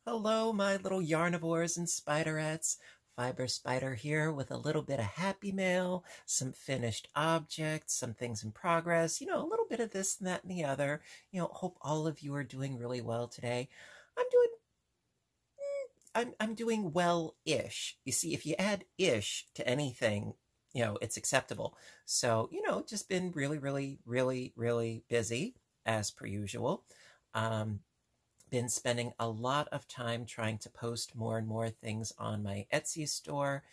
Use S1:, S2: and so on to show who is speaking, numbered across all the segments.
S1: Hello, my little yarnivores and spiderettes. Fiber Spider here with a little bit of happy mail, some finished objects, some things in progress, a little bit of this and that and the other. Hope all of you are doing really well today. I'm doing I'm doing well-ish. You see, if you add ish to anything, it's acceptable. So, just been really, really, really, really busy as per usual. Been spending a lot of time trying to post more and more things on my Etsy store.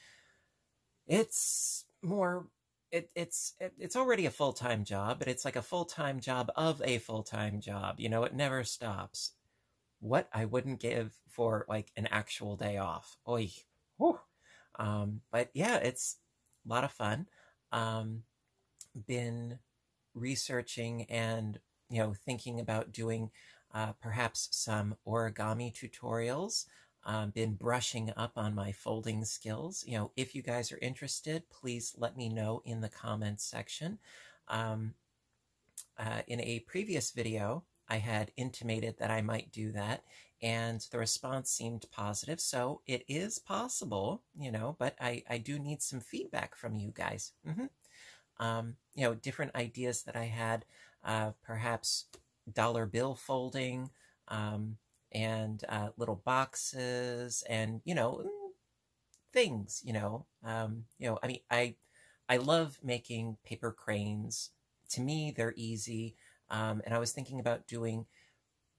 S1: It's more it's already a full-time job, but it's like a full-time job of a full-time job. It never stops. What I wouldn't give for like an actual day off. Oy. Whew. But yeah, it's a lot of fun. Been researching and thinking about doing perhaps some origami tutorials. Been brushing up on my folding skills. If you guys are interested, please let me know in the comments section. In a previous video, I had intimated that I might do that, and the response seemed positive, so it is possible, but I do need some feedback from you guys. Different ideas that I had, perhaps dollar bill folding, and little boxes, and things. I love making paper cranes. To me, they're easy, and I was thinking about doing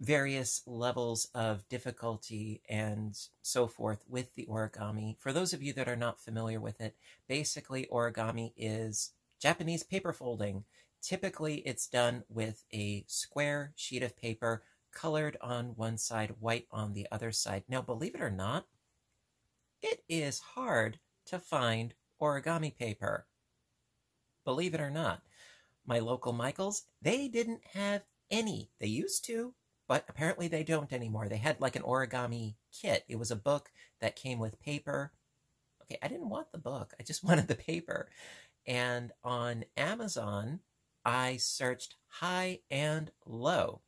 S1: various levels of difficulty and so forth with the origami. For those of you that are not familiar with it, basically origami is Japanese paper folding. Typically, it's done with a square sheet of paper, colored on one side, white on the other side. Now, believe it or not, it is hard to find origami paper. Believe it or not. My local Michaels, they didn't have any. They used to, but apparently they don't anymore. They had like an origami kit. It was a book that came with paper. Okay, I didn't want the book. I just wanted the paper. And on Amazon, I searched high and low.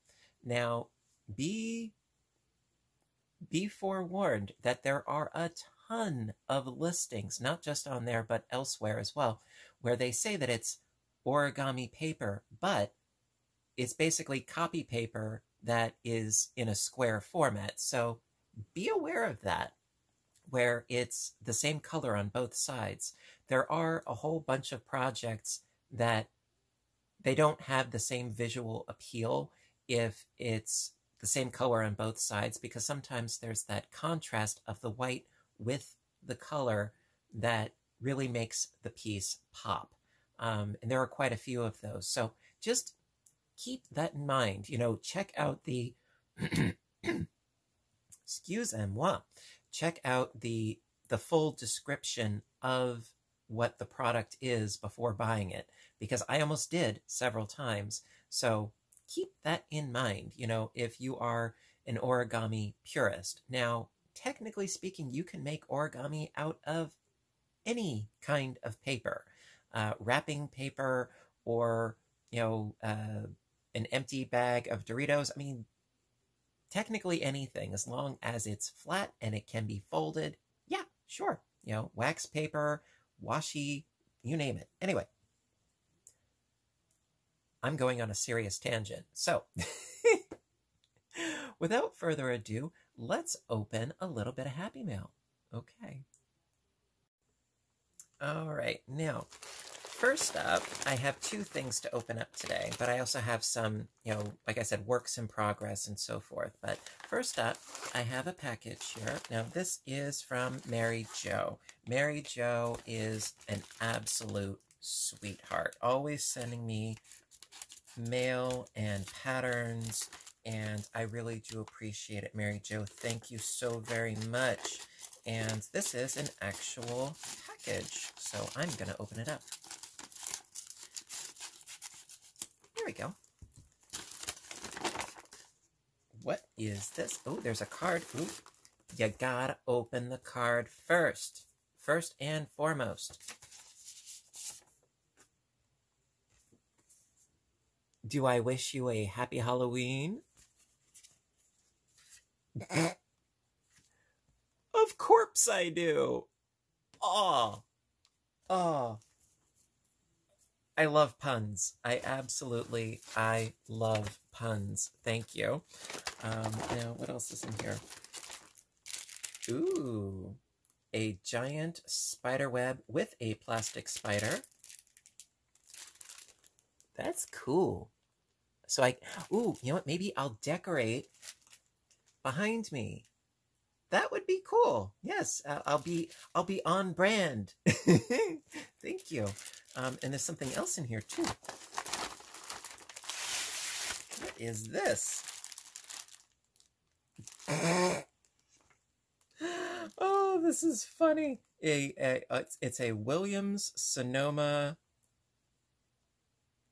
S1: Now, be forewarned that there are a ton of listings, not just on there, but elsewhere as well, where they say that it's origami paper, but it's basically copy paper that is in a square format. So be aware of that, where it's the same color on both sides. There are a whole bunch of projects that they don't have the same visual appeal if it's the same color on both sides, because sometimes there's that contrast of the white with the color that really makes the piece pop. And there are quite a few of those. So just keep that in mind. Check out the excusez-moi. Check out the full description of what the product is before buying it, because I almost did several times. So keep that in mind, if you are an origami purist. Now, technically speaking, you can make origami out of any kind of paper, wrapping paper, or, an empty bag of Doritos. I mean, technically anything, as long as it's flat and it can be folded. Yeah, sure. Wax paper, washi, you name it. Anyway, I'm going on a serious tangent. So, without further ado, let's open a little bit of Happy Mail. Okay. All right. Now, first up, I have two things to open up today, but I also have some, like I said, works in progress and so forth. But first up, I have a package here. Now, this is from Mary Jo. Mary Jo is an absolute sweetheart, always sending me mail and patterns, and I really do appreciate it, Mary Jo. Thank you so very much. And this is an actual package, so I'm going to open it up. There we go. What is this? Oh, there's a card. Ooh, you gotta open the card first. First and foremost. Do I wish you a happy Halloween? course I do. Oh, oh. I love puns. I love puns. Thank you. Now, what else is in here? Ooh, a giant spider web with a plastic spider. That's cool. So ooh, you know what? Maybe I'll decorate behind me. That would be cool. Yes, I'll be on brand. Thank you. And there's something else in here too. What is this? Oh, this is funny. It's a Williams Sonoma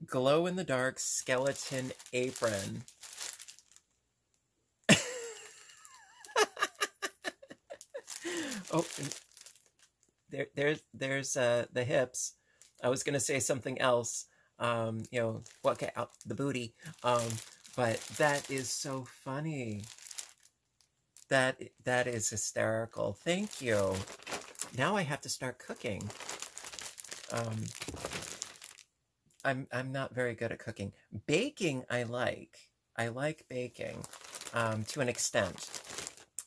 S1: glow-in-the-dark skeleton apron. Oh, there's the hips. I was gonna say something else. You know, well, okay, out the booty. But that is so funny. That is hysterical. Thank you. Now I have to start cooking. I'm not very good at cooking. Baking, I like. I like baking to an extent.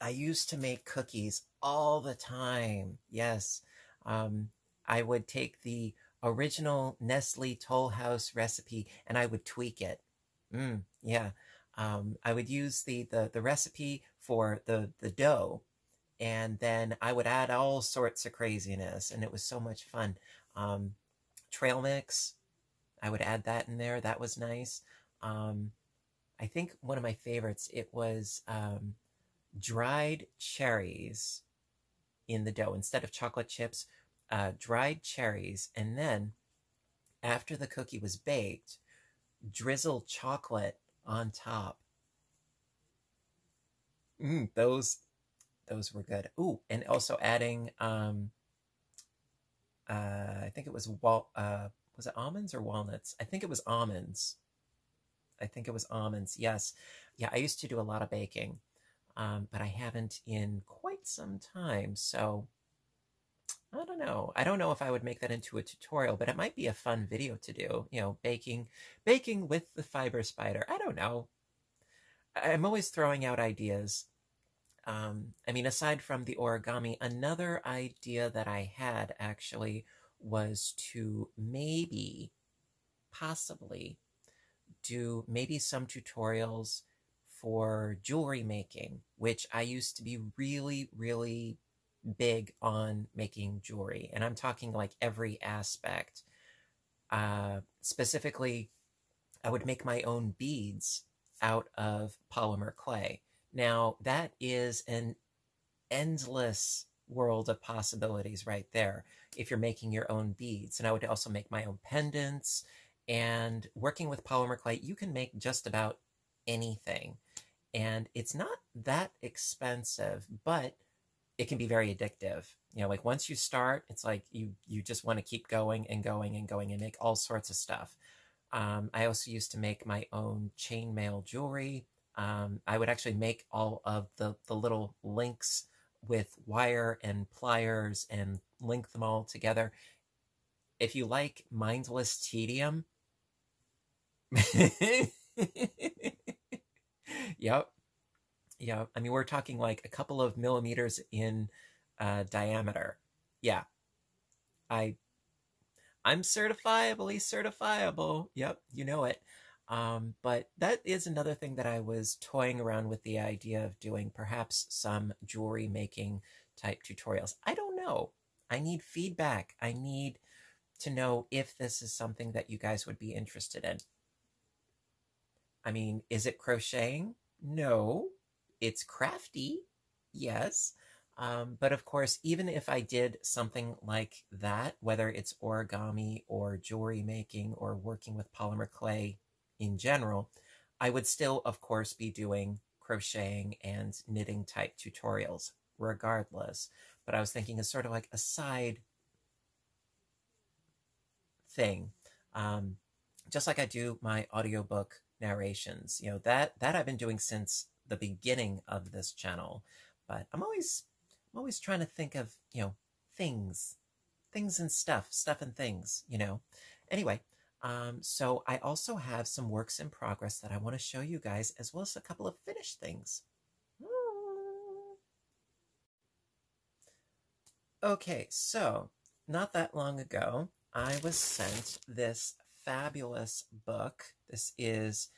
S1: I used to make cookies all the time. Yes. I would take the original Nestle Toll House recipe and I would tweak it. Yeah. I would use the recipe for the dough, and then I would add all sorts of craziness, and it was so much fun. Trail mix, I would add that in there. That was nice. I think one of my favorites, it was dried cherries in the dough. Instead of chocolate chips, dried cherries, and then after the cookie was baked, drizzle chocolate on top. Those were good. Ooh, and also adding I think it was it almonds or walnuts? I think it was almonds. Yes. Yeah, I used to do a lot of baking, but I haven't in quite some time, so I don't know. I don't know if I would make that into a tutorial, but it might be a fun video to do. You know, baking with the fiber spider. I don't know. I'm always throwing out ideas. I mean, aside from the origami, another idea that I had actually was to possibly do maybe some tutorials for jewelry making, which I used to be really, really big on making jewelry. And I'm talking like every aspect. Specifically, I would make my own beads out of polymer clay. Now, that is an endless world of possibilities right there if you're making your own beads. And I would also make my own pendants. And working with polymer clay, you can make just about anything. And it's not that expensive, but it can be very addictive. You know, like once you start, it's like you just want to keep going and going and going and make all sorts of stuff. I also used to make my own chainmail jewelry. I would actually make all of the little links with wire and pliers and link them all together. If you like mindless tedium, yep. I mean, we're talking like a couple of millimeters in diameter. Yeah, I'm certifiably certifiable. Yep, you know it. But that is another thing that I was toying around with, the idea of doing perhaps some jewelry making type tutorials. I don't know. I need feedback. I need to know if this is something that you guys would be interested in. I mean, is it crocheting? No. It's crafty. Yes. But of course, even if I did something like that, whether it's origami or jewelry making or working with polymer clay in general, I would still, of course, be doing crocheting and knitting type tutorials regardless. But I was thinking as sort of like a side thing. Just like I do my audiobook narrations, that I've been doing since the beginning of this channel. But I'm always I'm always trying to think of, things and stuff and things, Anyway, so I also have some works in progress that I want to show you guys, as well as a couple of finished things. Okay, so not that long ago, I was sent this fabulous book. This is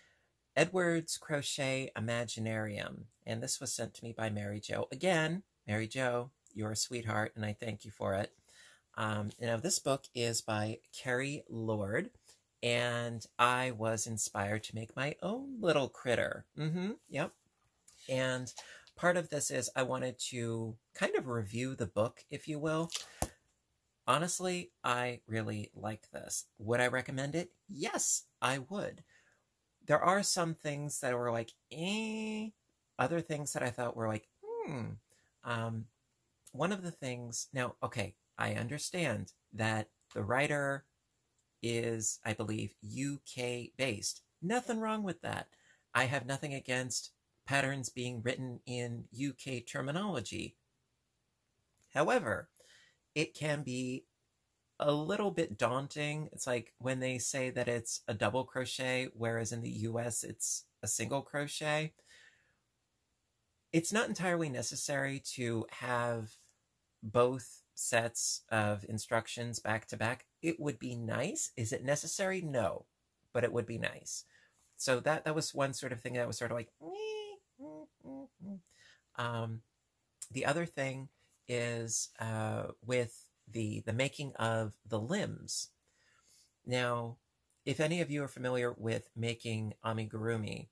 S1: Edward's Crochet Imaginarium, and this was sent to me by Mary Jo. Again, Mary Jo, you're a sweetheart, and I thank you for it. This book is by Carrie Lord, and I was inspired to make my own little critter. Yep. And part of this is I wanted to kind of review the book, if you will. Honestly, I really like this. Would I recommend it? Yes, I would. There are some things that were like, eh. Other things that I thought were like, one of the things, now, okay, I understand that the writer is, I believe, UK based. Nothing wrong with that. I have nothing against patterns being written in UK terminology. However, it can be a little bit daunting. It's like when they say that it's a double crochet, whereas in the US it's a single crochet. It's not entirely necessary to have both sets of instructions back to back. It would be nice. Is it necessary? No, but it would be nice. So that was one sort of thing that was sort of like, the other thing is with the making of the limbs. Now, if any of you are familiar with making amigurumi,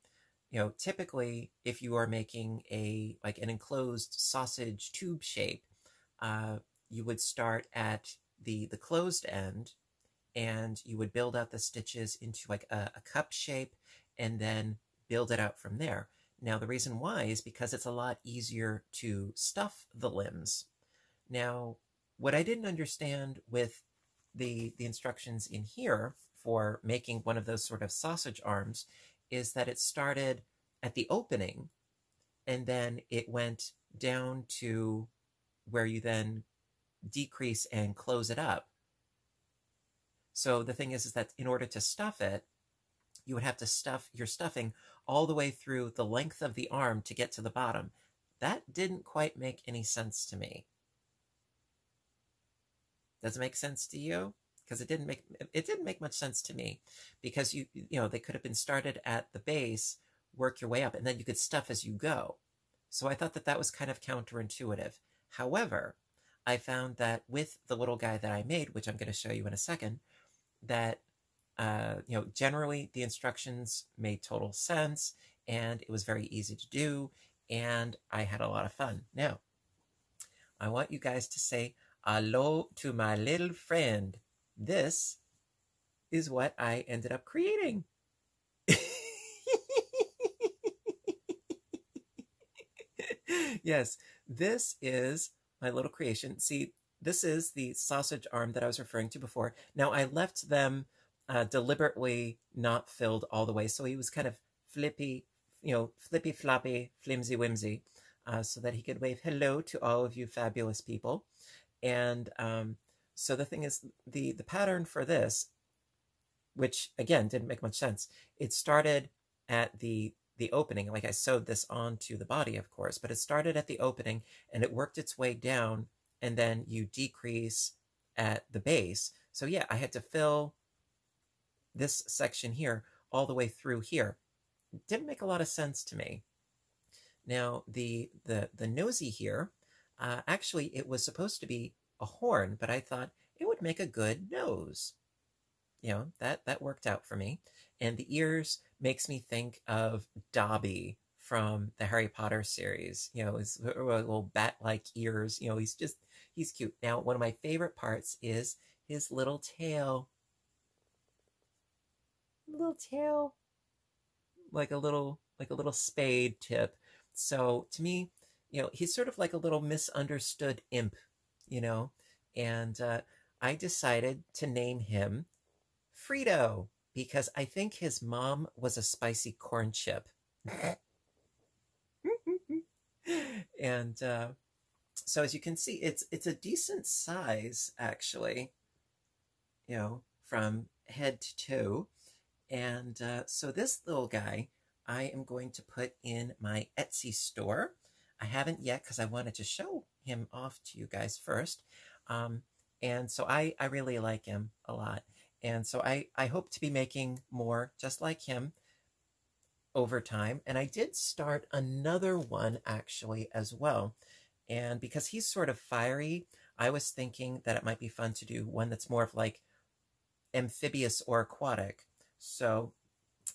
S1: typically if you are making an enclosed sausage tube shape, you would start at the closed end, and you would build out the stitches into like a cup shape, and then build it out from there. Now, the reason why is because it's a lot easier to stuff the limbs. Now, what I didn't understand with the instructions in here for making one of those sort of sausage arms is that it started at the opening, and then it went down to where you then decrease and close it up. So the thing is that in order to stuff it, you would have to stuff your stuffing all the way through the length of the arm to get to the bottom. That didn't quite make any sense to me. Does it make sense to you? Because it didn't make much sense to me, because they could have been started at the base, work your way up, and then you could stuff as you go. So I thought that was kind of counterintuitive. However, I found that with the little guy that I made, which I'm going to show you in a second, that generally the instructions made total sense, and it was very easy to do, and I had a lot of fun. Now, I want you guys to say hello to my little friend. This is what I ended up creating. Yes, this is my little creation. See, this is the sausage arm that I was referring to before. Now, I left them deliberately not filled all the way, so he was kind of flippy, flippy floppy, flimsy whimsy, so that he could wave hello to all of you fabulous people. And so the thing is, the pattern for this, which again didn't make much sense, it started at the opening. Like, I sewed this onto the body, of course, but it started at the opening and it worked its way down, and then you decrease at the base. So yeah, I had to fill this section here all the way through here. It didn't make a lot of sense to me. Now, the nosy here, actually it was supposed to be a horn, but I thought it would make a good nose. That worked out for me. And the ears makes me think of Dobby from the Harry Potter series. His little bat-like ears. He's cute. Now, one of my favorite parts is his little tail. Little tail. Like a little spade tip. So to me, he's sort of like a little misunderstood imp, and I decided to name him Frito, because I think his mom was a spicy corn chip. And So as you can see, it's a decent size, actually, you know, from head to toe. And so this little guy, I am going to put in my Etsy store. I haven't yet because I wanted to show him off to you guys first. And so I really like him a lot. And so I hope to be making more just like him over time. And I did start another one actually as well. And because he's sort of fiery, I was thinking that it might be fun to do one that's more of like amphibious or aquatic. So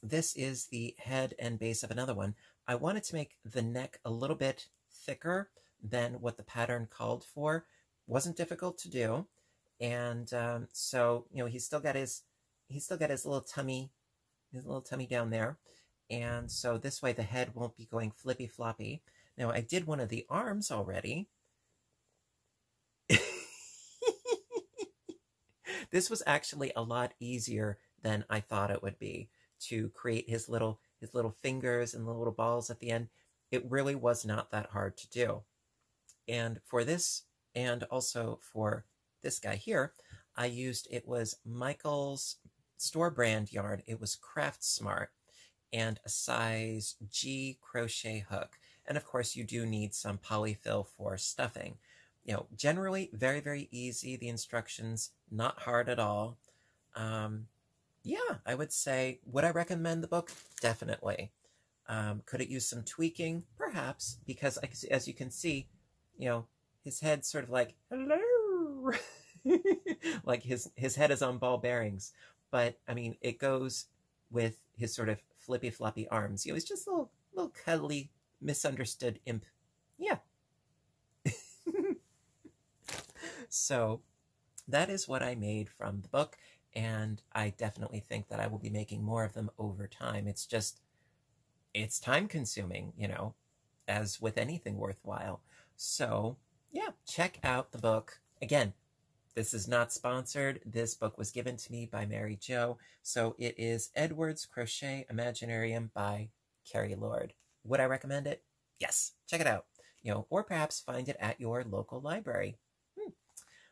S1: this is the head and base of another one. I wanted to make the neck a little bit thicker than what the pattern called for. Wasn't difficult to do. And so, you know, he's still got his little tummy down there. And so this way the head won't be going flippy floppy. Now I did one of the arms already. This was actually a lot easier than I thought it would be to create his little fingers and the little balls at the end. It really was not that hard to do. And for this, and also for this guy here, I used, it was Michael's store brand yarn. It was Craft Smart and a size G crochet hook. And of course you do need some polyfill for stuffing. You know, generally very, very easy. The instructions, not hard at all. Yeah, I would say, would I recommend the book? Definitely. Could it use some tweaking? Perhaps, because as you can see, you know, his head's sort of like, hello, like his head is on ball bearings. But I mean, it goes with his sort of flippy floppy arms. You know, he's just a little cuddly, misunderstood imp. Yeah. So that is what I made from the book, and I definitely think that I will be making more of them over time. It's just, it's time consuming, you know, as with anything worthwhile. So yeah, check out the book. Again, this is not sponsored. This book was given to me by Mary Jo. So it is Edward's Crochet Imaginarium by Carrie Lord. Would I recommend it? Yes, check it out. You know, or perhaps find it at your local library.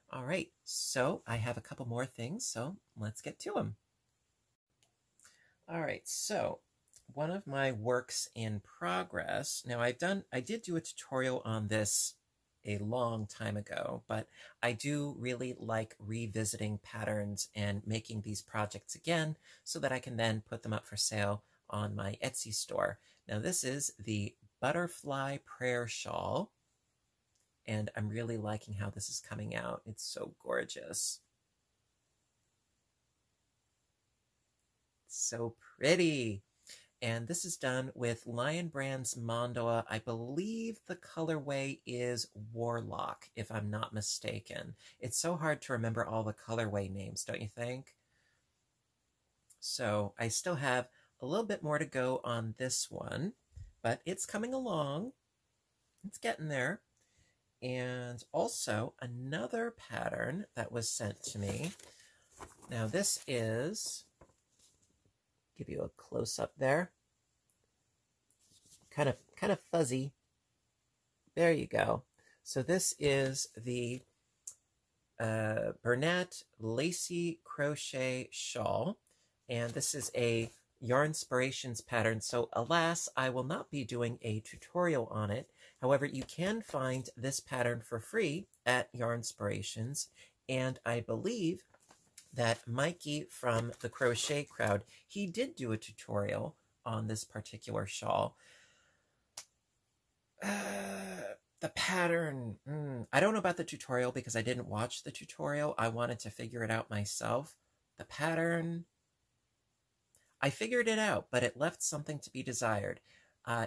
S1: All right, so I have a couple more things, so let's get to them. All right, so one of my works in progress. Now I did do a tutorial on this a long time ago, but I do really like revisiting patterns and making these projects again so that I can then put them up for sale on my Etsy store. Now this is the Butterfly Prayer Shawl, and I'm really liking how this is coming out. It's so gorgeous. So pretty. And this is done with Lion Brand's Mondoa. I believe the colorway is Warlock, if I'm not mistaken. It's so hard to remember all the colorway names, don't you think? So I still have a little bit more to go on this one, but it's coming along. It's getting there. And also another pattern that was sent to me. Now this is, give you a close-up there. Kind of fuzzy. There you go. So this is the Burnette Lacy Crochet Shawl. And this is a Yarnspirations pattern. So alas, I will not be doing a tutorial on it. However, you can find this pattern for free at Yarnspirations. And I believe that Mikey from the Crochet Crowd, he did do a tutorial on this particular shawl. The pattern, I don't know about the tutorial because I didn't watch the tutorial. I wanted to figure it out myself. The pattern, I figured it out, but it left something to be desired.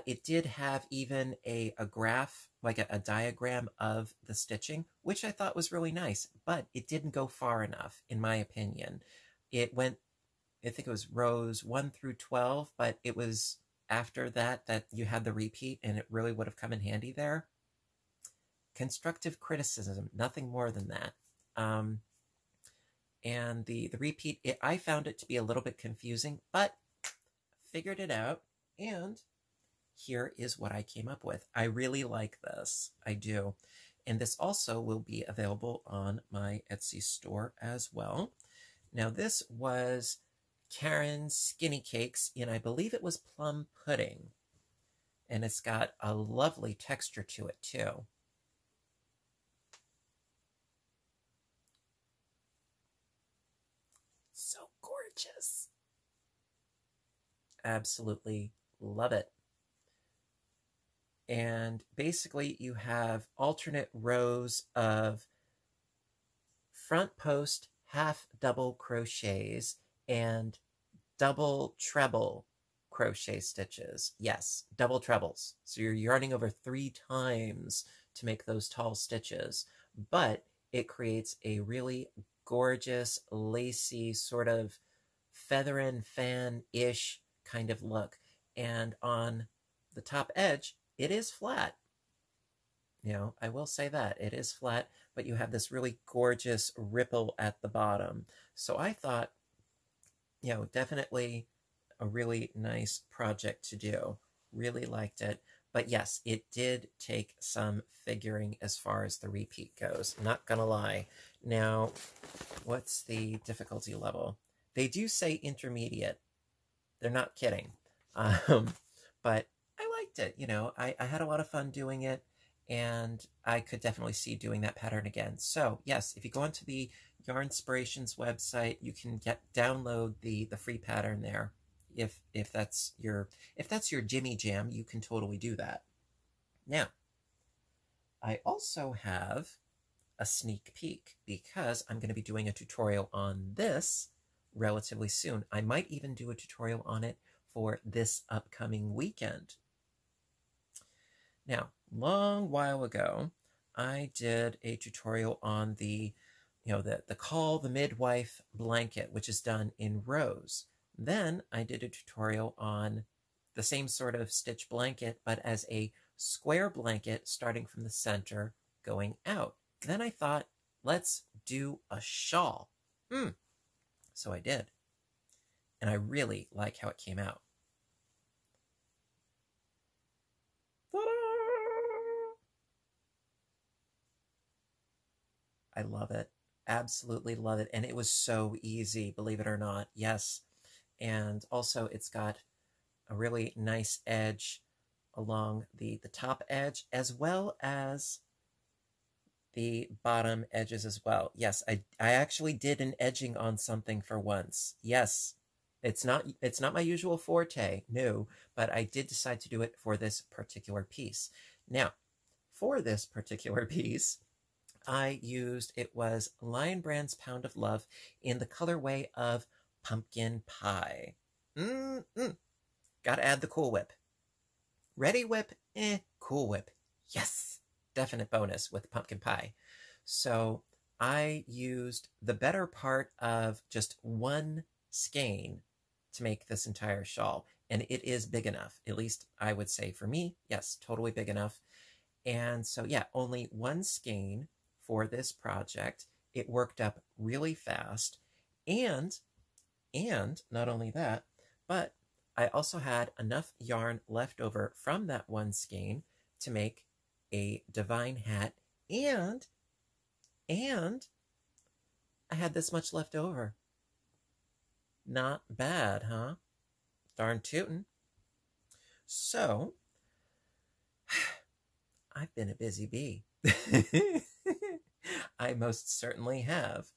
S1: It did have even a graph, like a diagram of the stitching, which I thought was really nice, but it didn't go far enough, in my opinion. It went, I think it was rows 1 through 12, but it was after that you had the repeat, and it really would have come in handy there. Constructive criticism, nothing more than that. And the repeat, I found it to be a little bit confusing, but figured it out, and here is what I came up with. I really like this. I do. And this also will be available on my Etsy store as well. Now this was Karen's Skinny Cakes in, I believe it was plum pudding. And it's got a lovely texture to it too. So gorgeous. Absolutely love it. And basically you have alternate rows of front post half double crochets and double treble crochet stitches. Yes, double trebles. So you're yarning over 3 times to make those tall stitches, but it creates a really gorgeous, lacy, sort of feather and fan-ish kind of look. And on the top edge, it is flat. You know, I will say that. It is flat, but you have this really gorgeous ripple at the bottom. So I thought, you know, definitely a really nice project to do. Really liked it. But yes, it did take some figuring as far as the repeat goes. Not gonna lie. Now, what's the difficulty level? They do say intermediate. They're not kidding. But I liked it. You know, I had a lot of fun doing it, and I could definitely see doing that pattern again. So yes, if you go onto the Yarnspirations website, you can download the free pattern there. If that's your Jimmy Jam, you can totally do that. Now, I also have a sneak peek because I'm going to be doing a tutorial on this relatively soon. I might even do a tutorial on it for this upcoming weekend. Now, long while ago, I did a tutorial on the Call the Midwife blanket, which is done in rows. Then I did a tutorial on the same sort of stitch blanket, but as a square blanket starting from the center going out. Then I thought, let's do a shawl. So I did. And I really like how it came out. I love it. Absolutely love it. And it was so easy, believe it or not. Yes. And also it's got a really nice edge along the top edge as well as the bottom edges as well. Yes, I actually did an edging on something for once. Yes. It's not my usual forte, no, but I did decide to do it for this particular piece. Now, for this particular piece, I used, it was Lion Brand's Pound of Love in the colorway of Pumpkin Pie. Gotta add the Cool Whip. Ready Whip, Cool Whip. Yes, definite bonus with Pumpkin Pie. So I used the better part of just one skein to make this entire shawl. And it is big enough, at least I would say for me. Yes, totally big enough. And so yeah, only one skein for this project. It worked up really fast. And not only that, but I also had enough yarn left over from that one skein to make a divine hat, and I had this much left over. Not bad, huh? Darn tootin'. So, I've been a busy bee. I most certainly have.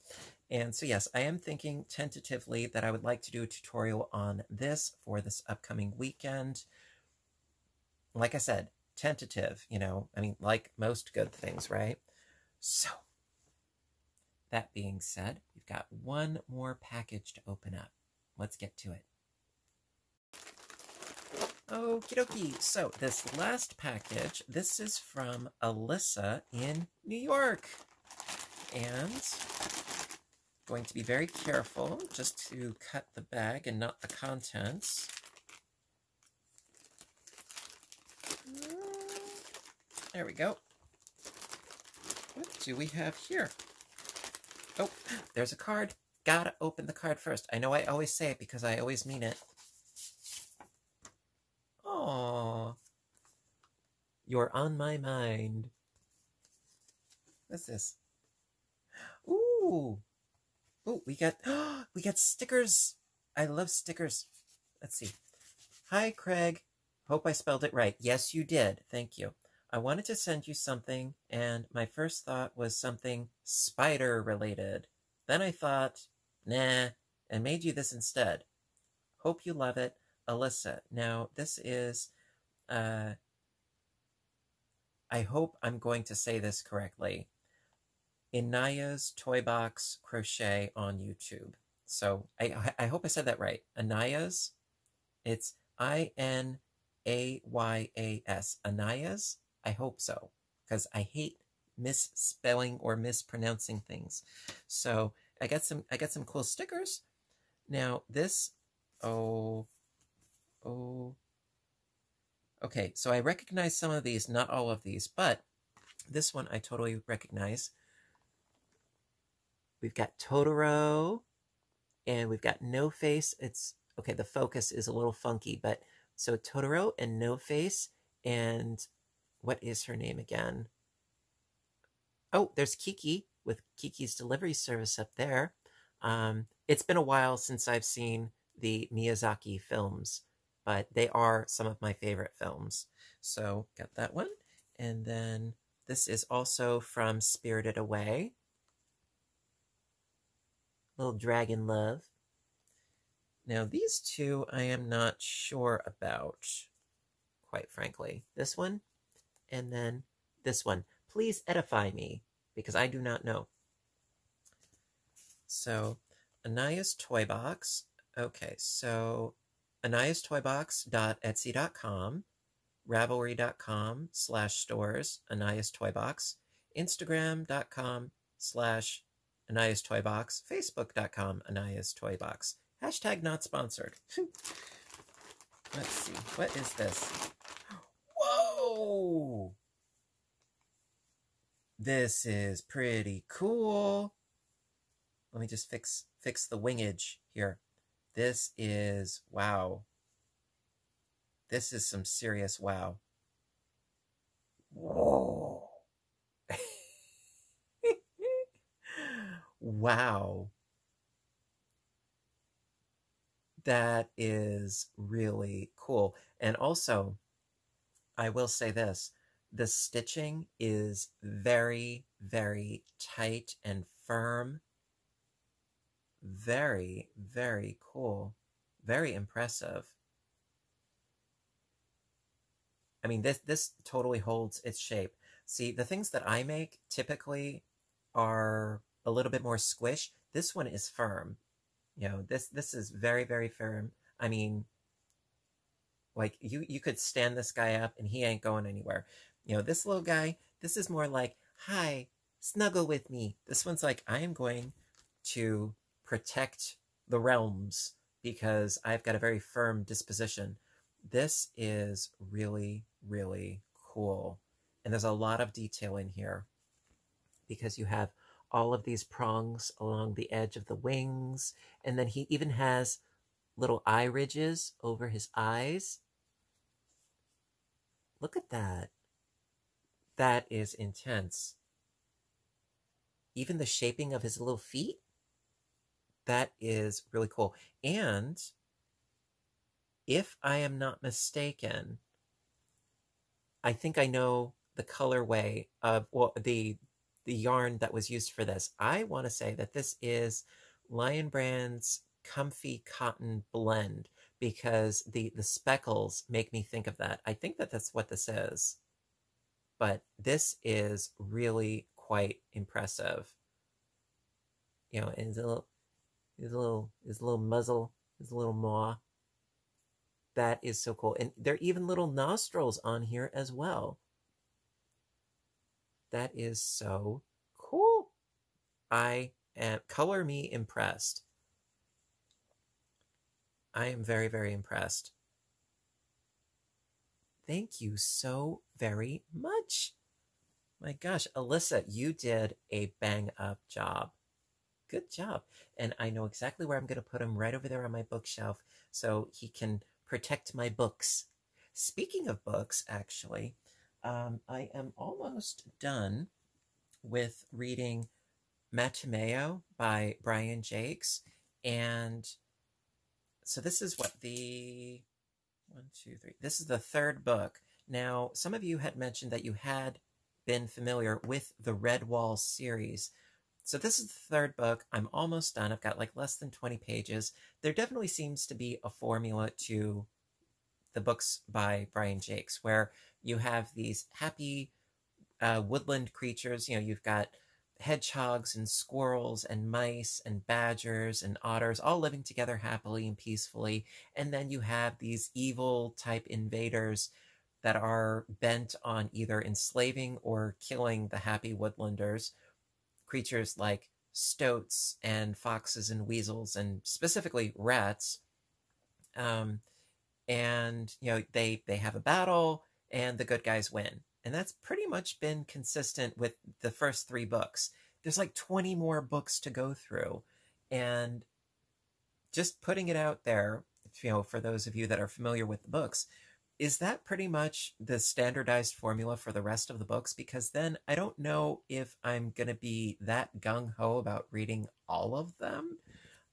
S1: And so yes, I am thinking tentatively that I would like to do a tutorial on this for this upcoming weekend. Like I said, tentative, you know, I mean, like most good things, right? So, that being said, we've got one more package to open up. Let's get to it. Okie dokie. So, this last package, this is from Alyssa in New York. And going to be very careful just to cut the bag and not the contents. There we go. What do we have here? Oh, there's a card. Gotta open the card first. I know I always say it because I always mean it. Aww. You're on my mind. What's this? Ooh. Ooh, we got stickers. I love stickers. Let's see. Hi, Craig. Hope I spelled it right. Yes, you did. Thank you. I wanted to send you something, and my first thought was something spider related. Then I thought, nah, and made you this instead. Hope you love it, Alyssa. Now, this is, I hope I'm going to say this correctly. Inayas Toybox Crochet on YouTube. So I hope I said that right. Inayas. It's Inayas. Inayas. I hope so, because I hate misspelling or mispronouncing things. So I got some cool stickers. Now this, okay, so I recognize some of these, not all of these, but this one I totally recognize. We've got Totoro, and we've got No Face. It's, okay, the focus is a little funky, but so Totoro and No Face, and what is her name again? Oh, there's Kiki with Kiki's Delivery Service up there. It's been a while since I've seen the Miyazaki films, but they are some of my favorite films. So got that one. And then this is also from Spirited Away. Little Dragon Love. Now these two I am not sure about, quite frankly. This one, and then this one. Please edify me, because I do not know. So, Inayas Toybox. Okay, so inayastoybox.etsy.com, ravelry.com/stores, Inayas Toybox, Instagram.com/Inayas Toybox, Facebook.com, Inayas Toybox. Hashtag not sponsored. Let's see, what is this? Whoa! This is pretty cool. Let me just fix the wingage here. This is, wow. This is some serious wow. Whoa. Wow. That is really cool. And also, I will say this. The stitching is very, very tight and firm. Very, very cool. Very impressive. I mean, this totally holds its shape. See, the things that I make typically are a little bit more squish. This one is firm. You know, this is very, very firm. I mean, like, you could stand this guy up and he ain't going anywhere. You know, this little guy, this is more like, hi, snuggle with me. This one's like, I am going to protect the realms because I've got a very firm disposition. This is really, really cool. And there's a lot of detail in here because you have all of these prongs along the edge of the wings. And then he even has little eye ridges over his eyes. Look at that. That is intense. Even the shaping of his little feet, that is really cool. And if I am not mistaken, I think I know the colorway of, well, the yarn that was used for this. I want to say that this is Lion Brand's Comfy Cotton Blend because the speckles make me think of that. I think that that's what this is. But this is really quite impressive. You know, and his little muzzle, his little maw. That is so cool. And there are even little nostrils on here as well. That is so cool. I am, color me impressed. I am very, very impressed. Thank you so very much. My gosh, Alyssa, you did a bang up job. Good job. And I know exactly where I'm going to put him, right over there on my bookshelf so he can protect my books. Speaking of books, actually, I am almost done with reading Matameo by Brian Jakes. And so this is what the 1, 2, 3. This is the third book. Now, some of you had mentioned that you had been familiar with the Red Wall series. So this is the third book. I'm almost done. I've got like less than 20 pages. There definitely seems to be a formula to the books by Brian Jakes, where you have these happy woodland creatures. You know, you've got hedgehogs and squirrels and mice and badgers and otters all living together happily and peacefully. And then you have these evil type invaders that are bent on either enslaving or killing the happy woodlanders. Creatures like stoats and foxes and weasels and specifically rats. And, you know, they have a battle and the good guys win. And that's pretty much been consistent with the first 3 books. There's like 20 more books to go through. And just putting it out there, you know, for those of you that are familiar with the books, is that pretty much the standardized formula for the rest of the books? Because then I don't know if I'm going to be that gung-ho about reading all of them.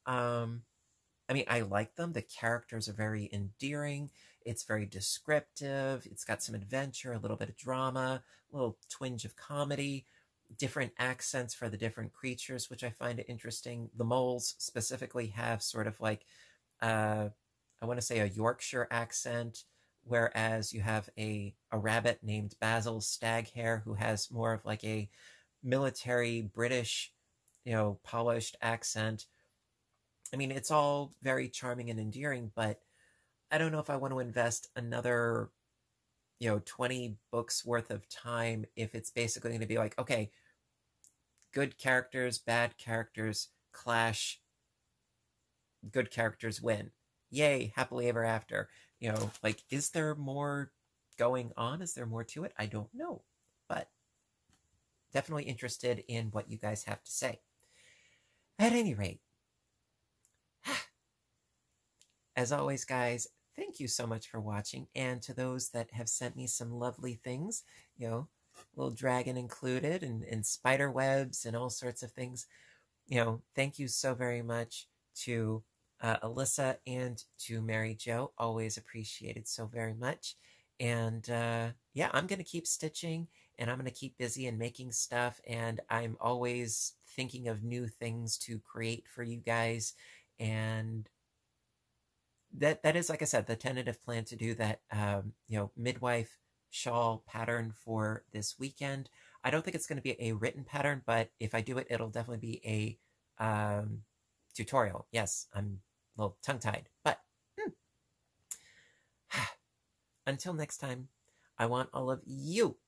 S1: I mean, I like them. The characters are very endearing. It's very descriptive. It's got some adventure, a little bit of drama, a little twinge of comedy, different accents for the different creatures, which I find interesting. The moles specifically have sort of like, I want to say a Yorkshire accent, whereas you have a rabbit named Basil Staghair who has more of like a military British, you know, polished accent. I mean, it's all very charming and endearing, but I don't know if I want to invest another, you know, 20 books worth of time if it's basically going to be like, okay, good characters, bad characters clash, good characters win. Yay, happily ever after. You know, like, is there more going on? Is there more to it? I don't know, but definitely interested in what you guys have to say. At any rate, as always, guys, thank you so much for watching. And to those that have sent me some lovely things, you know, little dragon included and spider webs and all sorts of things, you know, thank you so very much to Alyssa and to Mary Jo. Always appreciated so very much. And yeah, I'm going to keep stitching and I'm going to keep busy and making stuff. And I'm always thinking of new things to create for you guys. And that is, like I said, the tentative plan to do that, you know, midwife shawl pattern for this weekend. I don't think it's going to be a written pattern, but if I do it, it'll definitely be a tutorial. Yes, I'm a little tongue-tied, but until next time, I want all of you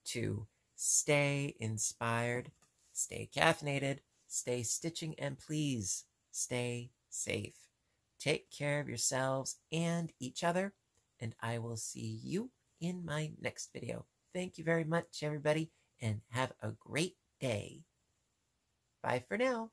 S1: to stay inspired, stay caffeinated, stay stitching, and please stay safe. Take care of yourselves and each other, and I will see you in my next video. Thank you very much, everybody, and have a great day. Bye for now.